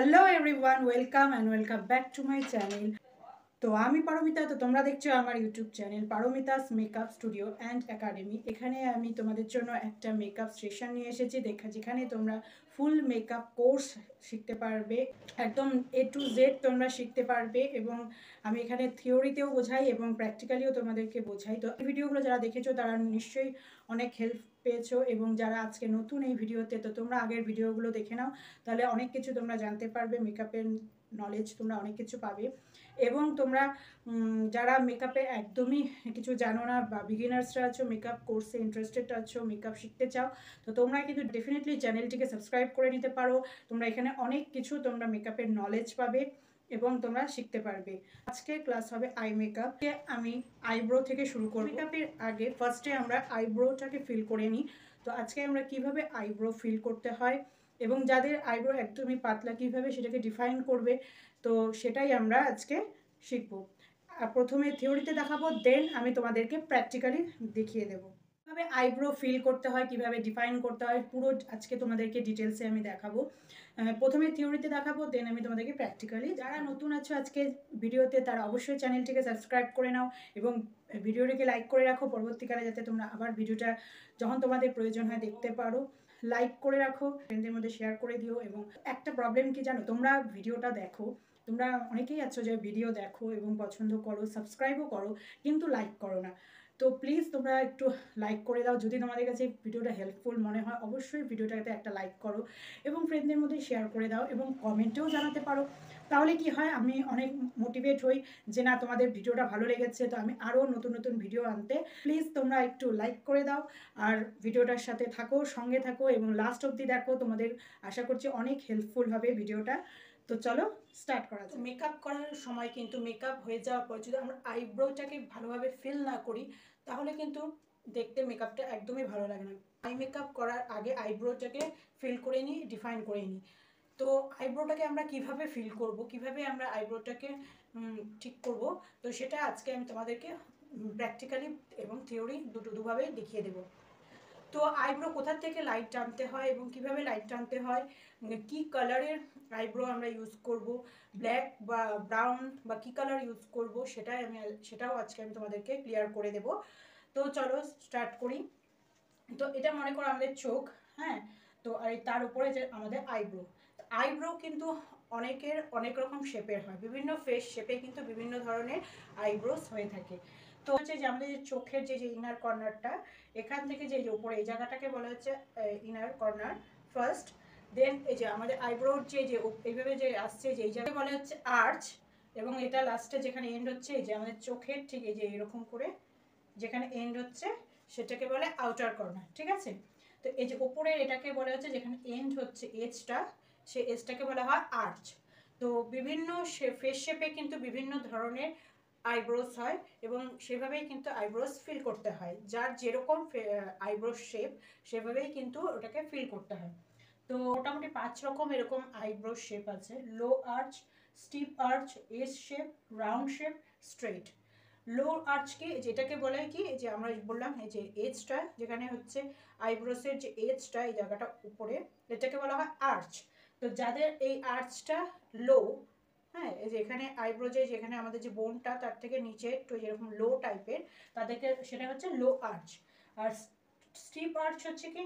Hello everyone welcome and welcome back to my channel. তো আমি পারমিতা, তো তোমরা দেখছো আমার YouTube channel Paromita's makeup studio and academy. এখানে আমি তোমাদের জন্য একটা মেকআপ সেশন নিয়ে এসেছি যেখানে তোমরা ফুল মেকআপ কোর্স শিখতে পারবে, একদম এ টু জেড তোমরা শিখতে পারবে। এবং আমি এখানে থিওরিতেও বোঝাই এবং প্র্যাকটিক্যালিও তোমাদেরকে বোঝাই। তো এই ভিডিওগুলো যারা দেখেছো তারা নিশ্চয়ই অনেক হেল্প পেয়েছো, এবং যারা আজকে নতুন এই ভিডিওতে, তো তোমরা আগের ভিডিওগুলো দেখে নাও, তাহলে অনেক কিছু তোমরা জানতে পারবে, মেকআপের নলেজ তোমরা অনেক কিছু পাবে। এবং তোমরা যারা মেকআপে একদমই কিছু জানো না বা বিগিনার্সরা আছো, মেকআপ কোর্সে ইন্টারেস্টেড আছো, মেকআপ শিখতে চাও, তো তোমরা কিন্তু ডেফিনেটলি চ্যানেলটিকে সাবস্ক্রাইব করে নিতে পারো। তোমরা এখানে অনেক কিছু তোমরা মেকআপের নলেজ পাবে এবং তোমরা শিখতে পারবে। আজকে ক্লাস হবে আই মেকআপ। আমি আইব্রো থেকে শুরু করব। মেকআপের আগে ফার্স্টে আমরা আইব্রোটাকে ফিল করে নিই। তো আজকে আমরা কিভাবে আইব্রো ফিল করতে হয় এবং যাদের আইব্রো একদমই পাতলা কিভাবে সেটাকে ডিফাইন করবে, তো সেটাই আমরা আজকে শিখবো। প্রথমে থিওরিতে দেখাবো, দেন আমি তোমাদেরকে প্র্যাকটিক্যালি দেখিয়ে দেবো কিভাবে আইব্রো ফিল করতে হয়, কিভাবে ডিফাইন করতে হয়, পুরো আজকে তোমাদেরকে ডিটেলসে আমি দেখাবো। প্রথমে থিওরিতে দেখাবো, দেন আমি তোমাদেরকে প্র্যাকটিক্যালি। যারা নতুন আছো আজকে ভিডিওতে, তারা অবশ্যই চ্যানেলটিকে সাবস্ক্রাইব করে নাও এবং ভিডিওটিকে লাইক করে রাখো, পরবর্তীকালে যাতে তোমরা আবার ভিডিওটা যখন তোমাদের প্রয়োজন হয় দেখতে পারো। লাইক করে রাখো, ফ্রেন্ডদের মধ্যে শেয়ার করে দিও। এবং একটা প্রবলেম কি জানো, তোমরা ভিডিওটা দেখো, তোমরা অনেকেই আছো যে ভিডিও দেখো এবং পছন্দ করো, সাবস্ক্রাইবও করো, কিন্তু লাইক করো না। তো প্লিজ তোমরা একটু লাইক করে দাও। যদি তোমাদের কাছে ভিডিওটা হেল্পফুল মনে হয় অবশ্যই ভিডিওটাতে একটা লাইক করো এবং ফ্রেন্ডদের মধ্যে শেয়ার করে দাও এবং কমেন্টেও জানাতে পারো। তাহলে কি হয়, আমি অনেক মোটিভেট হই যে না, তোমাদের ভিডিওটা ভালো লেগেছে, তো আমি আরও নতুন নতুন ভিডিও আনতে। প্লিজ তোমরা একটু লাইক করে দাও আর ভিডিওটার সাথে থাকো, সঙ্গে থাকো এবং লাস্ট অবধি দেখো। তোমাদের আশা করছি অনেক হেল্পফুল হবে ভিডিওটা। তো চলো স্টার্ট করা যাক। মেকআপ করার সময় কিন্তু মেকআপ হয়ে যাওয়ার পর যদি আমরা আইব্রোটাকে ভালোভাবে ফিল না করি, তাহলে কিন্তু দেখতে মেকআপটা একদমই ভালো লাগে না। আই মেকআপ করার আগে আইব্রোটাকে ফিল করে নিই, ডিফাইন করে নিই। তো আইব্রোটাকে আমরা কিভাবে ফিল করব, কিভাবে আমরা আইব্রোটাকে ঠিক করব, তো সেটা আজকে আমি তোমাদেরকে প্র্যাকটিক্যালি এবং থিওরি দুভাবেই দেখিয়ে দেবো। তো আইব্রো কোথা থেকে লাইট টানতে হয় এবং কিভাবে লাইট টানতে হয়, কি কালারের আইব্রো আমরা ইউজ করব, ব্ল্যাক বা ব্রাউন বা কি কালার ইউজ করব, সেটাও আজকে আমি তোমাদেরকে ক্লিয়ার করে দেব। তো চলো স্টার্ট করি। তো এটা মনে করো আমাদের চোখ, হ্যাঁ। তো আর তার উপরে যে আমাদের আইব্রো। আইব্রো কিন্তু অনেকের অনেক রকম শেপের হয়, বিভিন্ন ফেস শেপে কিন্তু বিভিন্ন ধরনের আইব্রোস হয়ে থাকে। তো হচ্ছে যে আমাদের চোখের যে ইনার কর্নারটা, এখান থেকে যে উপরে এই জায়গাটাকে বলা হচ্ছে ইনার কর্নার ফার্স্ট। দেন এই যে আমাদের আইব্রোর যে এইভাবে যে আসছে, যে এই জায়গায় বলা হচ্ছে আর্চ। এবং এটা লাস্টে যেখানে এন্ড হচ্ছে, এই যে আমাদের চোখের ঠিক এই যে এরকম করে যেখানে এন্ড হচ্ছে, সেটাকে বলে আউটার কর্নার, ঠিক আছে। তো এই যে উপরের এটাকে বলা হচ্ছে যেখানে এন্ড হচ্ছে এজটা, সেই এজটাকে বলা হয় আর্চ। তো বিভিন্ন ফেস শেপে কিন্তু বিভিন্ন ধরনের আইব্রোস হয় এবং সেভাবেই কিন্তু আইব্রোস ফিল করতে হয়। যার যেরকম আইব্রো শেপ, সেভাবেই কিন্তু ওটাকে ফিল করতে হয়। তো মোটামুটি 5 রকম এরকম আইব্রো শেপ আছে: low arch, steep arch, S shape, round shape, straight. Low আর্চকে যেটাকে বলে কি, যে আমরা বললাম এই যে এজটা যেখানে হচ্ছে আইব্রোসের যে এজটা, এই জায়গাটা উপরে, এটাকে বলা হয় আর্চ। তো যাদের এই আর্চটা লো, হ্যাঁ, এই যে এখানে আইব্রো যেখানে আমাদের যে বোনটা তার থেকে নিচে একটু যেরকম লো টাইপের, তাদেরকে সেটা হচ্ছে লো আর্চ। আর স্টিপ আর্চ হচ্ছে কি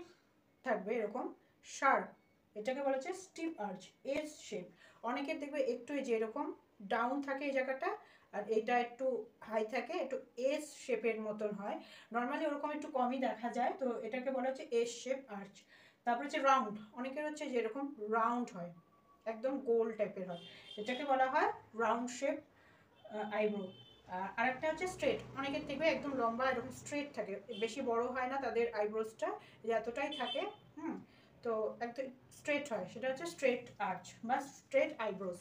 থাকবে এরকম শার্প, এটাকে বলা হচ্ছে স্টিপ আর্চ, এস শেপ। অনেকের দেখবে একটু এই যে এরকম ডাউন থাকে এই জায়গাটা, আর এটা একটু হাই থাকে, একটু এস শেপের মতন হয়। নর্মালি ওরকম একটু কমই দেখা যায়, তো এটাকে বলা হচ্ছে এস শেপ আর্চ। তারপর হচ্ছে রাউন্ড, অনেকের হচ্ছে যে এরকম রাউন্ড হয়, একদম গোল টাইপের হয়, এটাকে বলা হয় রাউন্ড শেপ আইব্রো। আরেকটা হচ্ছে স্ট্রেট, অনেকের দেখবে একদম লম্বা এরকম স্ট্রেট থাকে, বেশি বড় হয় না তাদের আইব্রোসটা, এতটাই থাকে। তো একদম স্ট্রেট হয়, সেটা হচ্ছে স্ট্রেট আর্চ বা স্ট্রেট আইব্রোস।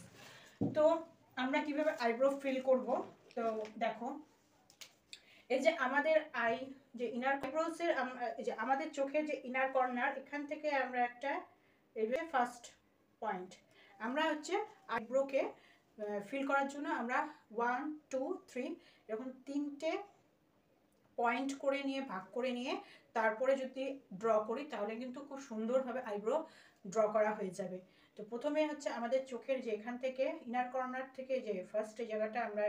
তো আমরা কিভাবে আইব্রো ফিল করব, তো দেখো এই যে আমাদের যে ইনার আইব্রোসের, যে আমাদের চোখের যে ইনার কর্নার, এখান থেকে আমরা একটা এইভাবে ফার্স্ট পয়েন্ট, আমরা হচ্ছে আইব্রোকে ফিল করার জন্য আমরা 1 2 3 এরকম 3টে পয়েন্ট করে নিয়ে, ভাগ করে নিয়ে, তারপরে যদি ড্র করি তাহলে কিন্তু খুব সুন্দরভাবে আইব্রো ড্র করা হয়ে যাবে। তো প্রথমে হচ্ছে আমাদের চোখের যে এখান থেকে ইনার কর্নার থেকে যে ফার্স্ট এই জায়গাটা আমরা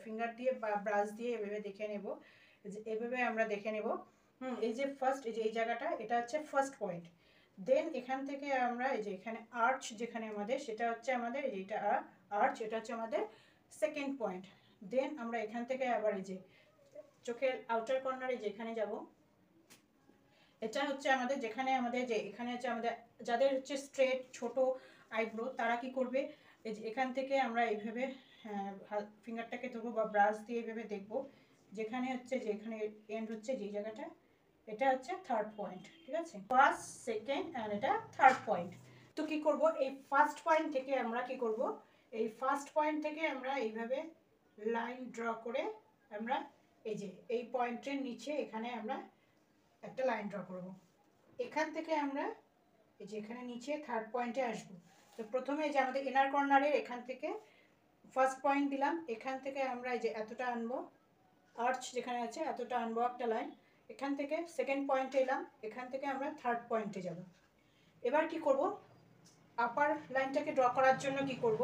ফিঙ্গার দিয়ে বা ব্রাশ দিয়ে এভাবে দেখে নেব, এভাবে আমরা দেখে নেব। এই যে ফার্স্ট এই যে এই জায়গাটা, এটা হচ্ছে ফার্স্ট পয়েন্ট। দেন এখান থেকে আমরা এই যে এখানে আর্চ যেখানে আমাদের, সেটা হচ্ছে আমাদের এইটা আর্চ, এটা হচ্ছে আমাদের সেকেন্ড পয়েন্ট। দেন আমরা এখান থেকে আবার এই যে চোখের আউটার কর্নারে যেখানে যাব, এটা হচ্ছে আমাদের যেখানে আমাদের যে এখানে হচ্ছে আমাদের যাদের হচ্ছে স্ট্রেট ছোট আইব্রো, তারা কি করবে, এই যে এখান থেকে আমরা এইভাবে ফিঙ্গারটাকে ধরবো বা ব্রাশ দিয়ে এইভাবে দেখবো, যেখানে হচ্ছে যে এখানে এন্ড হচ্ছে যে জায়গাটা, এটা হচ্ছে থার্ড পয়েন্ট। ঠিক আছে, ফার্স্ট সেকেন্ড অ্যান্ড এটা থার্ড পয়েন্ট। তো কি করব, এই ফার্স্ট পয়েন্ট থেকে আমরা কি করব, এই ফার্স্ট পয়েন্ট থেকে আমরা এইভাবে লাইন ড্র করে আমরা এই যে এই পয়েন্টের নিচে এখানে আমরা একটা লাইন ড্র করব। এখান থেকে আমরা এই যে এখানে নিচে থার্ড পয়েন্টে আসব। তো প্রথমে এই যে আমাদের ইনার কর্নারের এখান থেকে ফার্স্ট পয়েন্ট দিলাম, এখান থেকে আমরা এই যে এতটা আনবো, আর্চ যেখানে আছে এতটা আনবো একটা লাইন, এখান থেকে সেকেন্ড পয়েন্টে এলাম, এখান থেকে আমরা থার্ড পয়েন্টে যাব। এবার কি করব, আপার লাইনটাকে ড্র করার জন্য কি করব,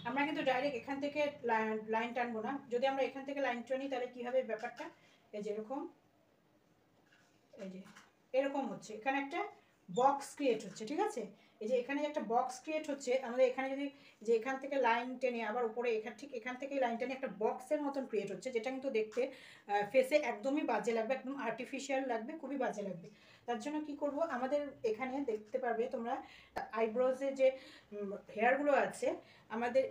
আমরা কিন্তু ডাইরেক্ট এখান থেকে লাইন টানবো না। যদি আমরা এখান থেকে লাইন টানি তাহলে কি হবে ব্যাপারটা, এই যে এরকম, এই যে এরকম হচ্ছে, এখানে একটা বক্স ক্রিয়েট হচ্ছে। ঠিক আছে, এই যে এখানে একটা বক্স ক্রিয়েট হচ্ছে, আমাদের এখানে যদি যে এখান থেকে লাইন টেনে আবার উপরে এখান ঠিক এখান থেকেই লাইন টেনে একটা বক্সের মতন ক্রিয়েট হচ্ছে, যেটা কিন্তু দেখতে ফেসে একদমই বাজে লাগবে, একদম আর্টিফিশিয়াল লাগবে, খুবই বাজে লাগবে। তার জন্য কি করব, আমাদের এখানে দেখতে পারবে তোমরা আইব্রোজে যে হেয়ারগুলো আছে আমাদের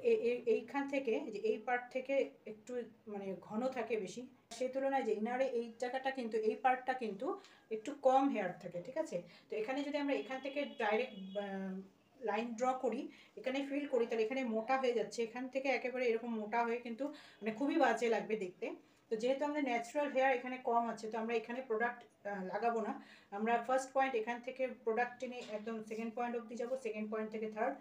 এইখান থেকে, যে এই পার্ট থেকে একটু মানে ঘন থাকে বেশি, সেই তুলনায় যে ইনারে এই জায়গাটা কিন্তু এই পার্টটা কিন্তু একটু কম হেয়ার থাকে। ঠিক আছে, তো এখানে যদি আমরা এখান থেকে ডাইরেক্ট লাইন ড্র করি, এখানে ফিল করি, তাহলে এখানে মোটা হয়ে যাচ্ছে, এখান থেকে একেবারে এরকম মোটা হয়ে কিন্তু মানে খুবই বাজে লাগবে দেখতে। তো যেহেতু আমাদের ন্যাচারাল হেয়ার এখানে কম আছে, তো আমরা এখানে প্রোডাক্ট লাগাবো না। আমরা ফার্স্ট পয়েন্ট এখান থেকে প্রোডাক্ট টেনে একদম সেকেন্ড পয়েন্ট অবধি যাবো, সেকেন্ড পয়েন্ট থেকে থার্ড,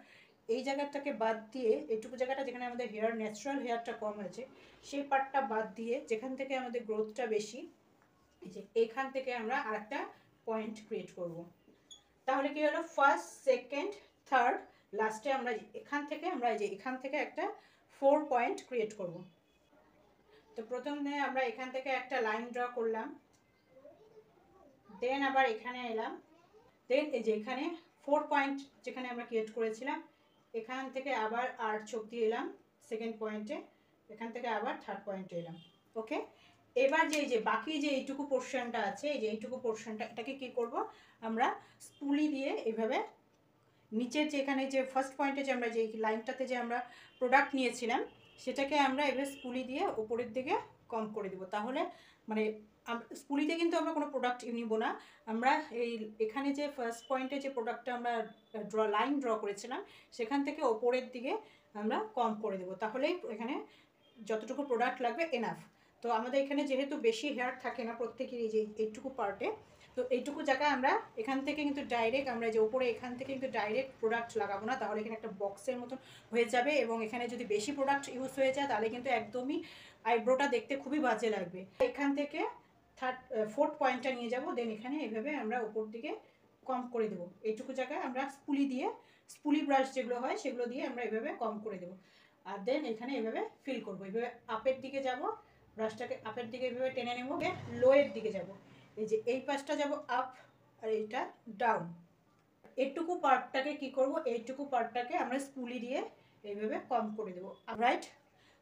এই জায়গাটাকে বাদ দিয়ে এইটুকু জায়গাটা যেখানে আমাদের হেয়ার ন্যাচারাল হেয়ারটা কম হয়েছে, সেই পার্টটা বাদ দিয়ে যেখান থেকে আমাদের গ্রোথটা বেশি, এই যে এখান থেকে আমরা আরেকটা পয়েন্ট ক্রিয়েট করব। তাহলে কি হলো, ফার্স্ট সেকেন্ড থার্ড, লাস্টে আমরা এখান থেকে আমরা এই যে এখান থেকে একটা 4 পয়েন্ট ক্রিয়েট করব। তো প্রথমে আমরা এখান থেকে একটা লাইন ড্র করলাম, দেন আবার এখানে এলাম, দেন এই যে এখানে 4 পয়েন্ট যেখানে আমরা ক্রিয়েট করেছিলাম, এখান থেকে আবার আর চোখ দিয়ে এলাম সেকেন্ড পয়েন্টে, এখান থেকে আবার থার্ড পয়েন্টে এলাম। ওকে, এবার যে এই যে বাকি যে এইটুকু পোর্শনটা আছে, এই যে এইটুকু পোর্শনটা, এটাকে কি করব, আমরা স্পুলি দিয়ে এইভাবে নিচের যে এখানে যে ফার্স্ট পয়েন্টে যে আমরা যে লাইনটাতে যে আমরা প্রোডাক্ট নিয়েছিলাম, সেটাকে আমরা এবার স্পুলি দিয়ে উপরের দিকে কম করে দেবো। তাহলে মানে স্পুলিতে কিন্তু আমরা কোনো প্রোডাক্ট নিব না, আমরা এই এখানে যে ফার্স্ট পয়েন্টে যে প্রোডাক্টটা আমরা লাইন ড্র করেছিলাম, সেখান থেকে ওপরের দিকে আমরা কম করে দেবো, তাহলেই এখানে যতটুকু প্রোডাক্ট লাগবে এনাফ। তো আমাদের এখানে যেহেতু বেশি হেয়ার থাকে না প্রত্যেকেরই যে এইটুকু পার্টে, তো এইটুকু জায়গায় আমরা এখান থেকে কিন্তু ডাইরেক্ট আমরা যে উপরে এখান থেকে কিন্তু ডাইরেক্ট প্রোডাক্ট লাগাবো না, তাহলে এখানে একটা বক্সের মতন হয়ে যাবে, এবং এখানে যদি বেশি প্রোডাক্ট ইউজ হয়ে যায় তাহলে কিন্তু একদমই আইব্রোটা দেখতে খুবই বাজে লাগবে। এখান থেকে ফোর্থ পয়েন্টটা নিয়ে যাব, দেন এখানে এইভাবে আমরা উপর দিকে কম করে দেবো, এইটুকু জায়গায় আমরা স্পুলি ব্রাশ যেগুলো হয় সেগুলো দিয়ে আমরা এইভাবে কম করে দেবো। আর দেন এখানে এভাবে ফিল করবো, এইভাবে আপের দিকে যাব, ব্রাশটাকে আপের দিকে এইভাবে টেনে নেবো, লোয়ের দিকে যাব, এই যে এই পাশটা যাব আপ আর এইটা ডাউন। এইটুকু পার্টটাকে কি করব, এইটুকু পার্টটাকে আমরা স্পুলি দিয়ে এইভাবে কম করে দেবো। রাইট,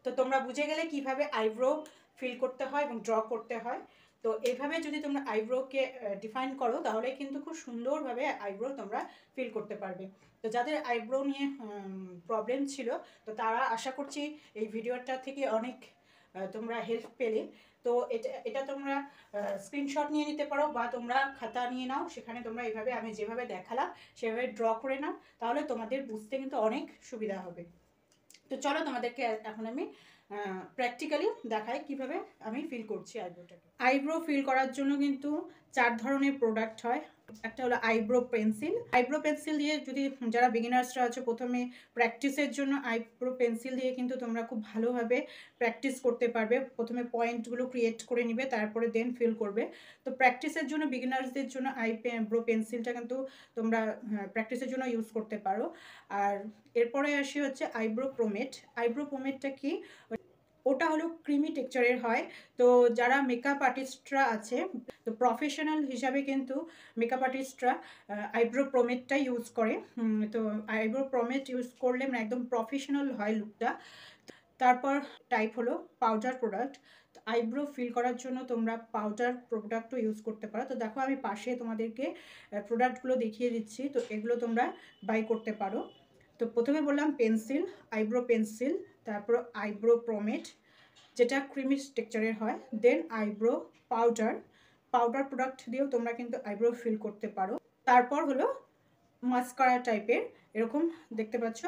তো তোমরা বুঝে গেলে কিভাবে আইব্রো ফিল করতে হয় এবং ড্র করতে হয়। তো এইভাবে যদি তোমরা আইব্রোকে ডিফাইন করো, তাহলে কিন্তু খুব সুন্দরভাবে আইব্রো তোমরা ফিল করতে পারবে। তো যাদের আইব্রো নিয়ে প্রবলেম ছিল, তো তারা আশা করছি এই ভিডিওটা থেকে অনেক তোমরা হেল্প পেলে। তো এটা তোমরা স্ক্রিনশট নিয়ে নিতে পারো, বা তোমরা খাতা নিয়ে নাও, সেখানে তোমরা এইভাবে আমি যেভাবে দেখালাম সেভাবে ড্র করে নাও, তাহলে তোমাদের বুঝতে কিন্তু অনেক সুবিধা হবে। তো চলো তোমাদেরকে এখন আমি প্র্যাকটিক্যালি দেখাই কিভাবে আমি ফিল করছি আইব্রোটাকে। আইব্রো ফিল করার জন্য কিন্তু 4 ধরনের প্রোডাক্ট হয়। একটা হলো আইব্রো পেন্সিল দিয়ে যদি যারা বিগিনার্সরা আছে প্রথমে প্র্যাকটিসের জন্য আইব্রো পেন্সিল দিয়ে কিন্তু তোমরা খুব ভালোভাবে প্র্যাকটিস করতে পারবে। প্রথমে পয়েন্টগুলো ক্রিয়েট করে নিবে, তারপরে দেন ফিল করবে। তো প্র্যাকটিসের জন্য বিগিনার্সদের জন্য আইব্রো পেন্সিলটা কিন্তু তোমরা প্র্যাকটিসের জন্য ইউজ করতে পারো। আর এরপরে আসি হচ্ছে আইব্রো পোমেটটা কি, ওটা হলো ক্রিমি টেক্সচারের হয়। তো যারা মেকআপ আর্টিস্টরা আছে, তো প্রফেশনাল হিসাবে কিন্তু মেকআপ আর্টিস্টরা আইব্রো প্রোমেটটা ইউজ করে। তো আইব্রো প্রোমেট ইউজ করলে মানে একদম প্রফেশনাল হয় লুকটা। তারপর টাইপ হলো পাউডার প্রোডাক্ট। আইব্রো ফিল করার জন্য তোমরা পাউডার প্রোডাক্টও ইউজ করতে পারো। তো দেখো আমি পাশে তোমাদেরকে প্রোডাক্টগুলো দেখিয়ে দিচ্ছি, তো এগুলো তোমরা বাই করতে পারো। তো প্রথমে বললাম পেন্সিল, আইব্রো পেন্সিল, তারপর আইব্রো প্রোমেট যেটা ক্রিমি টেক্সচারের হয়, দেন আইব্রো পাউডার প্রোডাক্ট দিয়েও তোমরা কিন্তু আইব্রো ফিল করতে পারো। তারপর হলো মাস্কারা টাইপের, এরকম দেখতে পাচ্ছ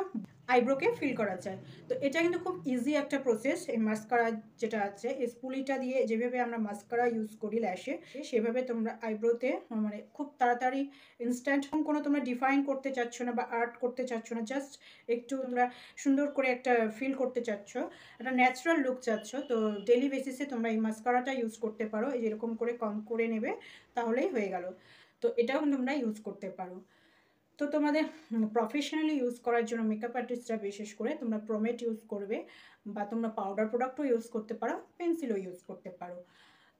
আইব্রোকে ফিল করা যায়। তো এটা কিন্তু খুব ইজি একটা প্রসেস। এই মাস্কারা যেটা আছে, এই স্পুলিটা দিয়ে যেভাবে আমরা মাস্কারা ইউজ করি ল্যাশে, সেভাবে তোমরা আইব্রোতে মানে খুব তাড়াতাড়ি ইনস্ট্যান্ট কোনো তোমরা ডিফাইন করতে চাচ্ছ না বা আর্ট করতে চাচ্ছ না, জাস্ট একটু তোমরা সুন্দর করে একটা ফিল করতে চাচ্ছ, একটা ন্যাচারাল লুক চাচ্ছ, তো ডেলি বেসিসে তোমরা এই মাস্কারাটা ইউজ করতে পারো। এই যেরকম করে কম করে নেবে তাহলেই হয়ে গেল। তো এটাও তোমরা ইউজ করতে পারো। তো তোমাদের প্রফেশনালি ইউজ করার জন্য মেকআপ আর্টিস্টরা বিশেষ করে তোমরা প্রোমেট ইউজ করবে, বা তোমরা পাউডার প্রোডাক্টও ইউজ করতে পারো, পেন্সিলও ইউজ করতে পারো।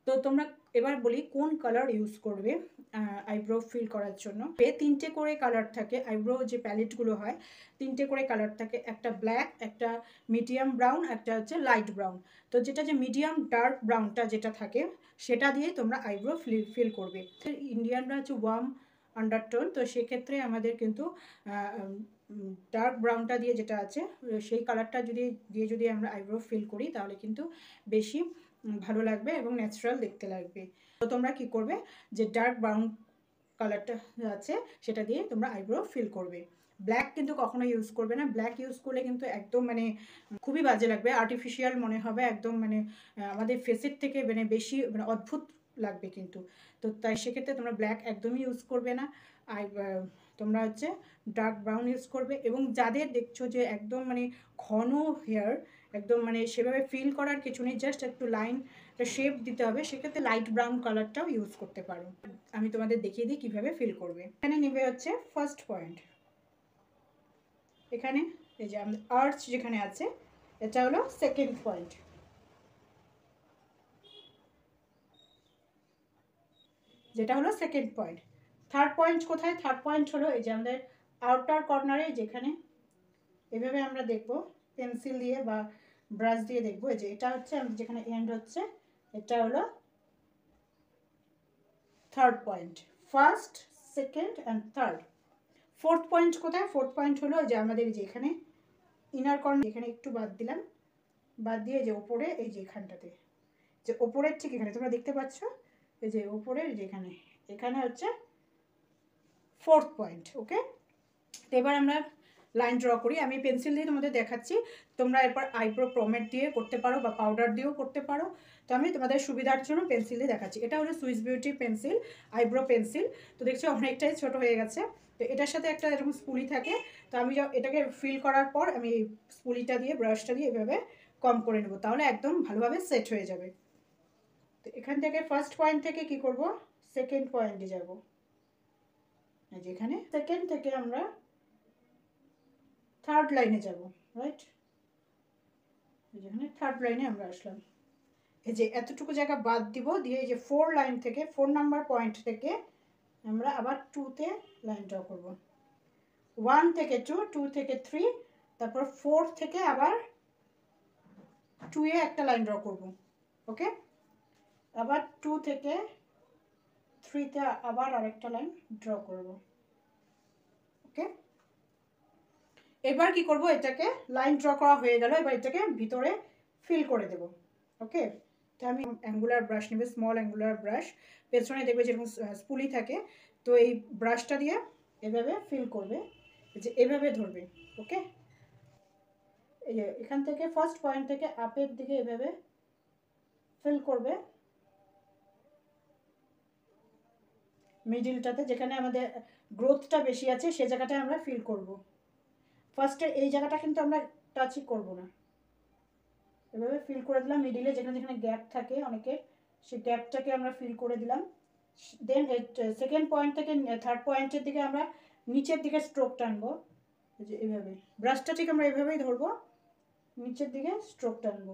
তো তোমরা এবার বলি কোন কালার ইউজ করবে আইব্রো ফিল করার জন্য। তিনটে করে কালার থাকে আইব্রো যে প্যালেটগুলো হয়, তিনটে করে কালার থাকে, একটা ব্ল্যাক, একটা মিডিয়াম ব্রাউন, একটা হচ্ছে লাইট ব্রাউন। তো যেটা যে মিডিয়াম ডার্ক ব্রাউনটা যেটা থাকে সেটা দিয়ে তোমরা আইব্রো ফিল করবে। ইন্ডিয়ানরা হচ্ছে ওয়ার্ম আন্ডারটোন, তো সেক্ষেত্রে আমাদের কিন্তু ডার্ক ব্রাউনটা দিয়ে যেটা আছে সেই কালারটা যদি আমরা আইব্রো ফিল করি তাহলে কিন্তু বেশি ভালো লাগবে এবং ন্যাচারাল দেখতে লাগবে। তো তোমরা কি করবে, যে ডার্ক ব্রাউন কালারটা আছে সেটা দিয়ে তোমরা আইব্রো ফিল করবে। ব্ল্যাক কিন্তু কখনো ইউজ করবে না। ব্ল্যাক ইউজ করলে কিন্তু একদম মানে খুবই বাজে লাগবে, আর্টিফিশিয়াল মনে হবে, একদম মানে আমাদের ফেসের থেকে মানে বেশি মানে অদ্ভুত লাগবে কিন্তু। তো তাই সেক্ষেত্রে তোমরা ব্ল্যাক একদমই ইউজ করবে না। আর তোমরা হচ্ছে ডার্ক ব্রাউন ইউজ করবে। এবং যাদের দেখছো যে একদম মানে ঘন হেয়ার, একদম মানে সেভাবে ফিল করার কিছু নেই, জাস্ট একটু লাইন শেপ দিতে হবে, সেক্ষেত্রে লাইট ব্রাউন কালারটাও ইউজ করতে পারো। আমি তোমাদের দেখিয়ে দিই কীভাবে ফিল করবে। এখানে নেবে হচ্ছে ফার্স্ট পয়েন্ট, এখানে এই যে আমাদের আর্চ যেখানে আছে এটা হলো সেকেন্ড পয়েন্ট, যেটা হলো সেকেন্ড পয়েন্ট। থার্ড পয়েন্ট কোথায়? থার্ড পয়েন্ট হলো এই যে আমাদের আউটার কর্নারে, যেখানে এভাবে আমরা দেখবো পেন্সিল দিয়ে বা ব্রাশ দিয়ে দেখবো, এই যে এটা হচ্ছে আমাদের যেখানে এন্ড হচ্ছে, এটা হলো third point. First, second and third. Fourth point কোথায়? ফোর্থ পয়েন্ট হলো যে আমাদের যে এখানে ইনার কর্নার, এখানে একটু বাদ দিলাম, বাদ দিয়ে যে ওপরে এই যে এখানটাতে, যে ওপরের ঠিক এখানে তোমরা দেখতে পাচ্ছ এই যে ওপরের যেখানে, এখানে হচ্ছে ফোর্থ পয়েন্ট। ওকে, তো এবার আমরা লাইন ড্র করি। আমি পেন্সিল দিয়ে তোমাদের দেখাচ্ছি, তোমরা এরপর আইব্রো প্রোমেট দিয়ে করতে পারো বা পাউডার দিয়েও করতে পারো। তো আমি তোমাদের সুবিধার জন্য পেন্সিল দিয়ে দেখাচ্ছি। এটা হলো Swiss beauty pencil, eyebrow pencil. তো দেখছো অনেকটাই ছোট হয়ে গেছে। তো এটার সাথে একটা এরকম স্পুলি থাকে। তো আমি এটাকে ফিল করার পর আমি স্পুলিটা দিয়ে ব্রাশটা দিয়ে এভাবে কম করে নেবো, তাহলে একদম ভালোভাবে সেট হয়ে যাবে। তো এখান থেকে ফার্স্ট পয়েন্ট থেকে কি করব, সেকেন্ড পয়েন্টে যাব। যেখানে সেকেন্ড থেকে আমরা থার্ড লাইনে যাব, রাইট? যেখানে থার্ড লাইনে আমরা আসলাম, এই যে এতটুকু জায়গা বাদ দিব, দিয়ে এই যে 4 লাইন থেকে 4 নাম্বার পয়েন্ট থেকে আমরা আবার 2তে লাইন ড্র করব। 1 থেকে 2, 2 থেকে 3, তারপর 4 থেকে আবার 2 এ একটা লাইন ড্র করব। ওকে, আবার 2 থেকে 3তে আবার আরেকটা লাইন ড্র করব। ওকে, এবার কি করব, এটাকে লাইন ড্র করা হয়ে গেল, এবার এটাকে ভিতরে ফিল করে দেব। ওকে, তো আমি অ্যাঙ্গুলার ব্রাশ নেবে, স্মল অ্যাঙ্গুলার ব্রাশ, পেছনে দেখবে যেরকম স্পুলি থাকে, তো এই ব্রাশটা দিয়ে এভাবে ফিল করবে, যে এভাবে ধরবে। ওকে, এই যে এখান থেকে ফার্স্ট পয়েন্ট থেকে আপের দিকে এভাবে ফিল করবে, মিডিলটাতে যেখানে আমাদের গ্রোথটা বেশি আছে সে জায়গাটায় আমরা ফিল করব। ফার্স্টে এই জায়গাটা কিন্তু আমরা টাচই করব না, এভাবে ফিল করে দিলাম মিডিলে যেখানে যেখানে গ্যাপ থাকে অনেকের, সেই গ্যাপটাকে আমরা ফিল করে দিলাম। দেন সেকেন্ড পয়েন্ট থেকে থার্ড পয়েন্টের দিকে আমরা নিচের দিকে স্ট্রোক টানবো, যে এইভাবে ব্রাশটা ঠিক আমরা এভাবেই ধরবো, নিচের দিকে স্ট্রোক টানবো।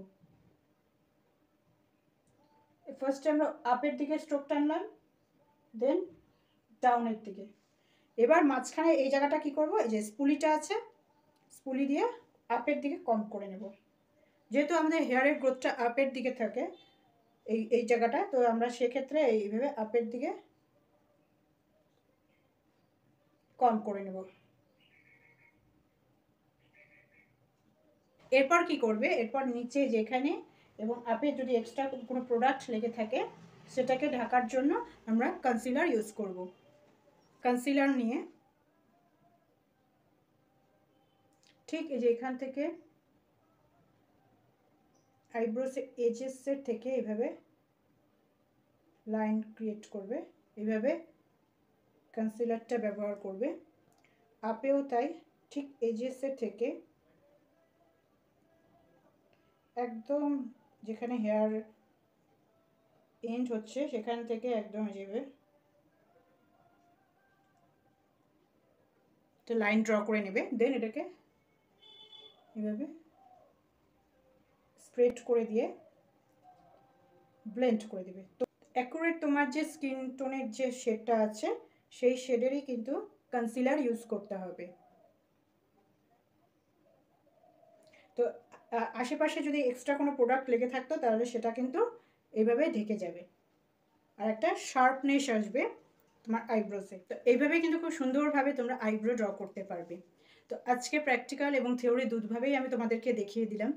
ফার্স্টে আমরা আপের দিকে স্ট্রোক টানলাম, দেন ডাউনের দিকে। এবার মাঝখানে এই জায়গাটা কি করব, এই যে স্পুলিটা আছে, স্পুলি দিয়ে আপের দিকে কম করে নেব। যেহেতু আমাদের হেয়ারের গ্রোথটা আপের দিকে থাকে এই জায়গাটা, তো আমরা সেক্ষেত্রে এইভাবে আপের দিকে কম করে নেব। এরপর কি করবে, এরপর নিচে যেখানে এবং আপে যদি এক্সট্রা কোনো প্রোডাক্ট লেগে থাকে সেটাকে ঢাকার জন্য আমরা কনসিলার ইউজ করব। কনসিলার নিয়ে ঠিক এই যে এখান থেকে আইব্রোস এজেসের থেকে এইভাবে লাইন ক্রিয়েট করবে, এইভাবে কনসিলারটা ব্যবহার করবে। আপেও তাই, ঠিক এজেসের থেকে একদম যেখানে হেয়ার এন্ড হচ্ছে সেখান থেকে একদম এইভাবে একটা লাইন ড্র করে নেবে। দেন এটাকে এভাবে স্প্রেড করে দিয়ে ব্লেন্ড করে দেবে। তো অ্যাকুরেট তোমার যে স্কিন টোনের যে শেডটা আছে সেই শেডেরই কিন্তু কনসিলার ইউজ করতে হবে। তো আশেপাশে যদি এক্সট্রা কোনো প্রোডাক্ট লেগে থাকতো তাহলে সেটা কিন্তু এইভাবে ঢেকে যাবে, আর একটা শার্পনেস আসবে তোমার আইব্রোসে। তো এইভাবে কিন্তু খুব সুন্দরভাবে তোমরা আইব্রো ড্র করতে পারবে। তো আজকে প্র্যাকটিক্যাল এবং থিওরি দুভাবেই আমি তোমাদেরকে দেখিয়ে দিলাম।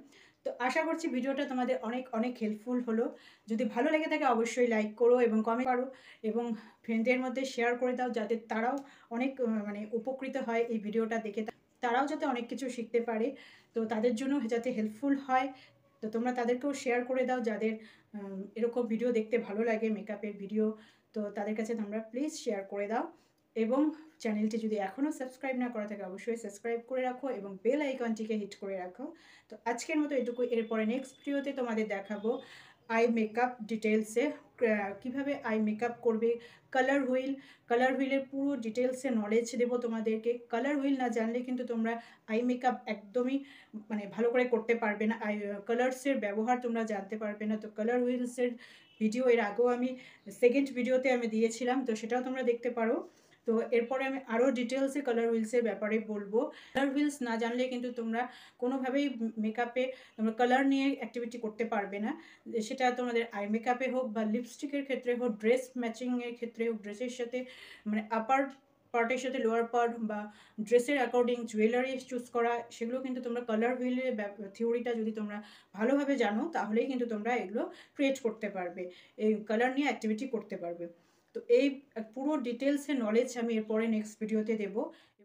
তো আশা করছি ভিডিওটা তোমাদের অনেক অনেক হেল্পফুল হলো। যদি ভালো লেগে থাকে অবশ্যই লাইক করো এবং কমেন্ট করো এবং ফ্রেন্ডদের মধ্যে শেয়ার করে দাও, যাতে তারাও অনেক মানে উপকৃত হয় এই ভিডিওটা দেখে, তারাও যাতে অনেক কিছু শিখতে পারে। তো তাদের জন্য যাতে হেল্পফুল হয়, তো তোমরা তাদেরকেও শেয়ার করে দাও যাদের এরকম ভিডিও দেখতে ভালো লাগে, মেকআপের ভিডিও। তো তাদের কাছে তোমরা প্লিজ শেয়ার করে দাও এবং চ্যানেলটি যদি এখনও সাবস্ক্রাইব না করা থাকে অবশ্যই সাবস্ক্রাইব করে রাখো এবং বেল আইকনটিকে হিট করে রাখো। তো আজকের মতো এটুকু, এরপরে নেক্সট ভিডিওতে তোমাদের দেখাবো আই মেকআপ ডিটেলসে কীভাবে আই মেকআপ করবে, কালার হুইলের পুরো ডিটেলসে নলেজ দেবো তোমাদেরকে। কালার হুইল না জানলে কিন্তু তোমরা আই মেকআপ একদমই মানে ভালো করে করতে পারবে না, কালার্সের ব্যবহার তোমরা জানতে পারবে না। তো কালার হুইলসের ভিডিও এর আগেও আমি সেকেন্ড ভিডিওতে আমি দিয়েছিলাম, তো সেটাও তোমরা দেখতে পারো। তো এরপরে আমি আরও ডিটেলসে কালার হুইলসের ব্যাপারে বলবো। কালার হুইলস না জানলে কিন্তু তোমরা কোনোভাবেই মেকআপে তোমরা কালার নিয়ে অ্যাক্টিভিটি করতে পারবে না, সেটা তোমাদের আই মেকআপে হোক বা লিপস্টিকের ক্ষেত্রে হোক, ড্রেস ম্যাচিংয়ের ক্ষেত্রে হোক, ড্রেসের সাথে মানে আপার পার্টের সাথে লোয়ার পার্ট বা ড্রেসের অ্যাকর্ডিং জুয়েলারি চুজ করা, সেগুলো কিন্তু তোমরা কালার হুইলের থিওরিটা যদি তোমরা ভালোভাবে জানো তাহলেই কিন্তু তোমরা এগুলো ক্রিয়েট করতে পারবে, এই কালার নিয়ে অ্যাক্টিভিটি করতে পারবে। তো এই পুরো ডিটেলসের নলেজ আমি এরপরে নেক্সট ভিডিওতে দেবো।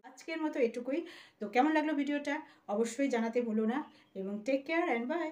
আজকের মতো এটুকুই। তো কেমন লাগলো ভিডিওটা অবশ্যই জানাতে ভুলো না এবং টেক কেয়ার অ্যান্ড বাই।